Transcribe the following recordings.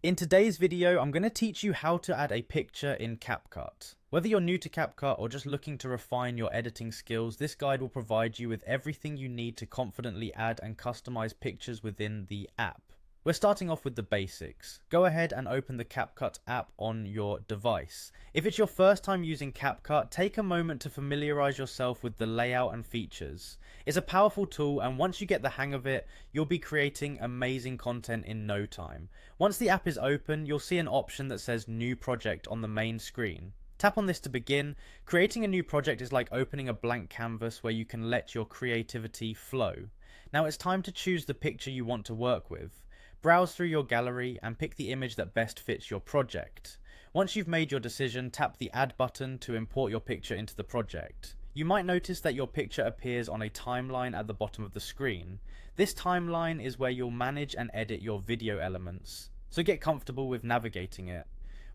In today's video, I'm going to teach you how to add a picture in Capcut. Whether you're new to Capcut or just looking to refine your editing skills, this guide will provide you with everything you need to confidently add and customize pictures within the app. We're starting off with the basics. Go ahead and open the Capcut app on your device. If it's your first time using Capcut, take a moment to familiarize yourself with the layout and features. It's a powerful tool, and once you get the hang of it, you'll be creating amazing content in no time. Once the app is open, you'll see an option that says New Project on the main screen. Tap on this to begin. Creating a new project is like opening a blank canvas where you can let your creativity flow. Now it's time to choose the picture you want to work with. Browse through your gallery and pick the image that best fits your project. Once you've made your decision, tap the Add button to import your picture into the project. You might notice that your picture appears on a timeline at the bottom of the screen. This timeline is where you'll manage and edit your video elements, so get comfortable with navigating it.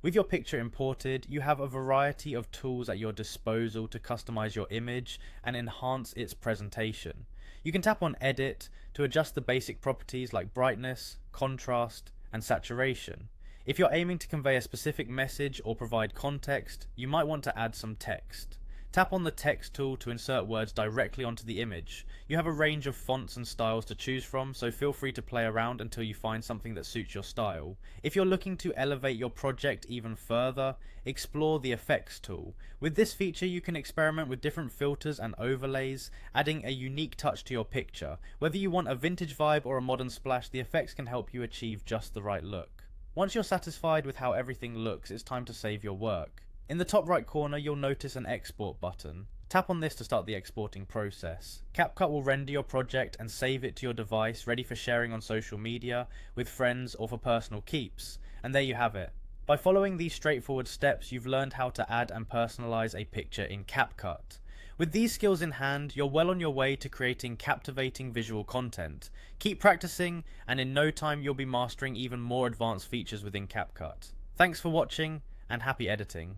With your picture imported, you have a variety of tools at your disposal to customize your image and enhance its presentation. You can tap on Edit to adjust the basic properties like brightness, contrast, and saturation. If you're aiming to convey a specific message or provide context, you might want to add some text. Tap on the text tool to insert words directly onto the image. You have a range of fonts and styles to choose from, so feel free to play around until you find something that suits your style. If you're looking to elevate your project even further, explore the effects tool. With this feature, you can experiment with different filters and overlays, adding a unique touch to your picture. Whether you want a vintage vibe or a modern splash, the effects can help you achieve just the right look. Once you're satisfied with how everything looks, it's time to save your work. In the top right corner, you'll notice an export button. Tap on this to start the exporting process. Capcut will render your project and save it to your device, ready for sharing on social media, with friends, or for personal keeps. And there you have it. By following these straightforward steps, you've learned how to add and personalize a picture in Capcut. With these skills in hand, you're well on your way to creating captivating visual content. Keep practicing, and in no time you'll be mastering even more advanced features within Capcut. Thanks for watching, and happy editing.